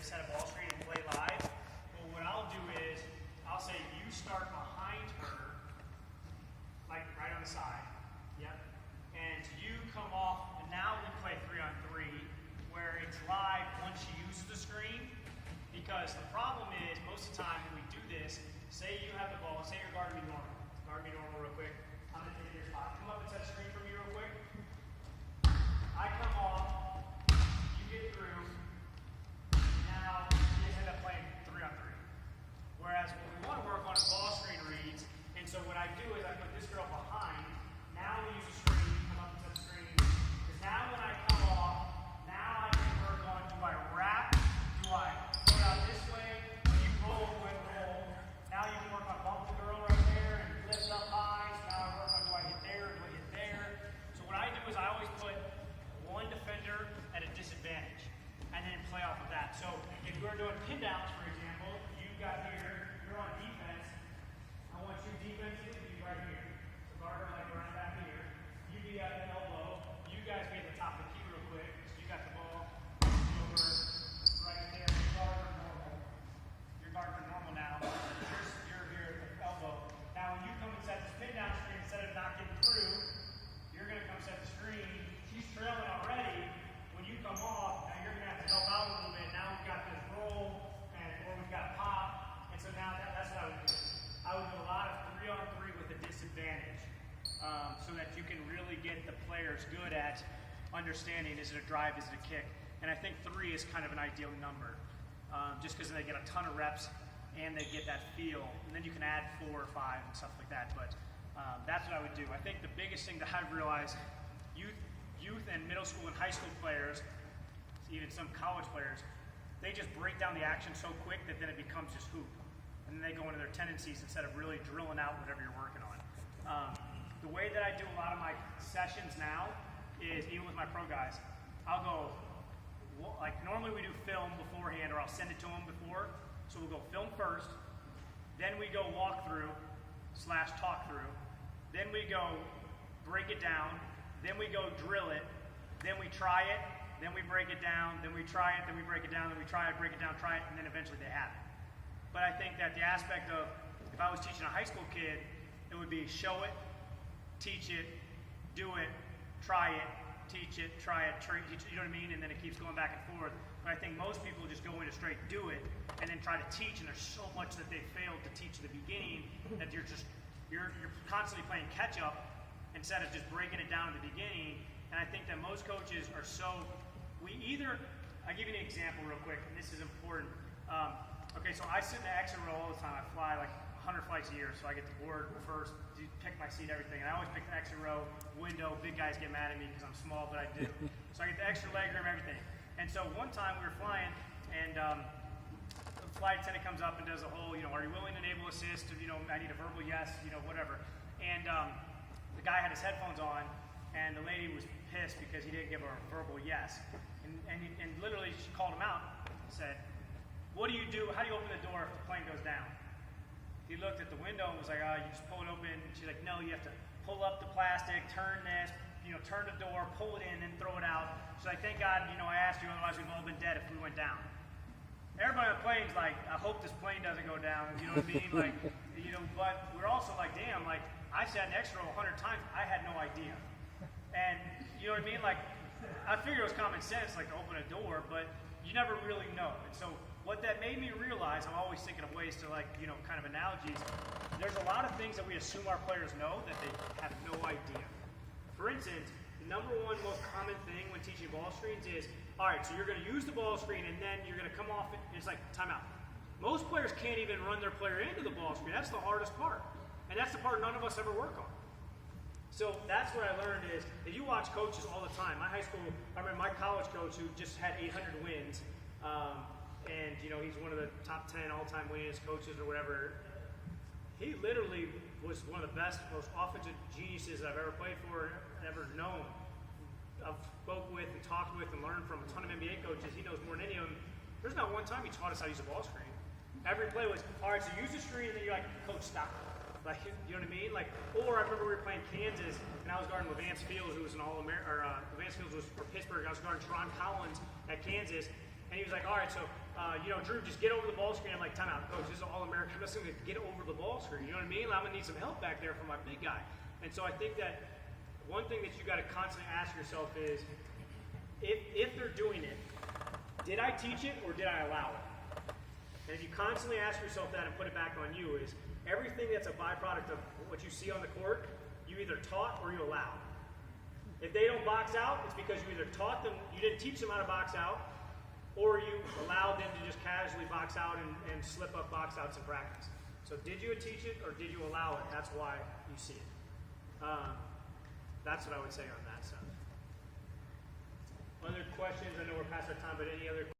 set a ball screen and play live. Well, what I'll do is I'll say you start behind her, like right on the side. Yep. And you come off, and now we play 3-on-3, where it's live once she uses the screen. Because the problem is, most of the time when we do this, say you have the ball, say you're guarding me normal. Guard me normal real quick. I'm going to take your spot. Come up and set a screen for me real quick. I come off, you get through. Now, you just end up playing 3-on-3. Whereas what we want to work on is ball screen reads. And so what I do is I put this girl behind. Now we use a screen, come up and set the screen. Because now when I come off, now I can work on, do I wrap? Do I go out this way? When you roll, roll. Now you can work on bump the girl right there and lift up high. So now I work on, do I hit there? Do I hit there? So what I do is I always put one defender at a disadvantage and then play off of that. So if we're doing pin downs, for example, you got here, you're on defense. I want you defensively to be right here. So guard her like right back here. You be at the elbow. You guys be at the top of the key real quick. So you got the ball over right there. You're guard for normal. You're guard for normal now. You're here at the elbow. Now when you come and set this pin down screen, instead of not getting through, you're going to come set the screen. She's trailing already. When you come off, now you're going to have to help out a little bit. Now we've got this roll, or we've got pop. And so now that's what I would do. I would do a lot of 3-on-3 with a disadvantage so that you can really get the players good at understanding, is it a drive, is it a kick? And I think 3 is kind of an ideal number just because they get a ton of reps and they get that feel. And then you can add 4 or 5 and stuff like that. But that's what I would do. I think the biggest thing that I've realized, youth and middle school and high school players, even some college players, they just break down the action so quick that then it becomes just hoop. And then they go into their tendencies instead of really drilling out whatever you're working on. The way that I do a lot of my sessions now is, even with my pro guys, I'll go, like normally we do film beforehand, or I'll send it to them before. So we'll go film first, then we go walk through / talk through, then we go break it down, then we go drill it, then we try it, then we break it down, then we try it, then we break it down, then we try it, break it down, try it, and then eventually they have it. But I think that the aspect of, if I was teaching a high school kid, it would be show it, teach it, do it, try it, teach it, try it, teach it, you know what I mean? And then it keeps going back and forth. But I think most people just go into straight do it and then try to teach, and there's so much that they failed to teach at the beginning that you're constantly playing catch up instead of just breaking it down at the beginning. And I think that most coaches are I'll give you an example real quick, and this is important. Okay, so I sit in the exit row all the time. I fly like 100 flights a year, so I get the board first, pick my seat, everything. And I always pick the exit row, window. Big guys get mad at me because I'm small, but I do. So I get the extra leg room, everything. And so one time we were flying, and the flight attendant comes up and does a whole, are you willing to enable assist? I need a verbal yes, whatever. And the guy had his headphones on, and the lady was pissed because he didn't give her a verbal yes. And literally she called him out and said, what do you do? How do you open the door if the plane goes down? He looked at the window and was like, you just pull it open. And she's like, no, you have to pull up the plastic, turn this, turn the door, pull it in, and throw it out. She's like, thank God, I asked you, otherwise we've all been dead if we went down. Everybody on the plane's like, I hope this plane doesn't go down, you know what I mean? Like, but we're also like, damn, like, I sat next row 100 times, I had no idea. And, you know what I mean? Like, I figured it was common sense, like, to open a door, but you never really know. And so what that made me realize, I'm always thinking of ways to, like, kind of analogies. There's a lot of things that we assume our players know that they have no idea. For instance, the number one most common thing when teaching ball screens is, all right, so you're going to use the ball screen, and then you're going to come off it, and it's like, timeout. Most players can't even run their player into the ball screen. That's the hardest part. And that's the part none of us ever work on. So that's what I learned is, if you watch coaches all the time, I remember my college coach who just had 800 wins, and he's one of the top 10 all-time winningest coaches or whatever. He literally was one of the best, most offensive geniuses I've ever played for, ever known. I've spoke with and talked with and learned from a ton of NBA coaches. He knows more than any of them. There's not one time he taught us how to use a ball screen. Every play was, all right, so use the screen, and then you're like, coach, stop. Like, you know what I mean? Like, or I remember we were playing Kansas, and I was guarding LaVance Fields, who was an All-American, LaVance Fields was for Pittsburgh. I was guarding Teron Collins at Kansas, And he was like, all right, so, Drew, just get over the ball screen. I'm like, time out, coach, this is All-American. I'm just going to get over the ball screen. You know what I mean? I'm going to need some help back there from my big guy. And so I think that one thing that you got to constantly ask yourself is, if they're doing it, did I teach it or did I allow it? And if you constantly ask yourself that and put it back on you, is everything that's a byproduct of what you see on the court, you either taught or you allow. If they don't box out, it's because you either taught them, you didn't teach them how to box out, or you allowed them to just casually box out and slip up box outs in practice. So did you teach it or did you allow it? That's why you see it. That's what I would say on that stuff. Other questions? I know we're past our time, but any other questions?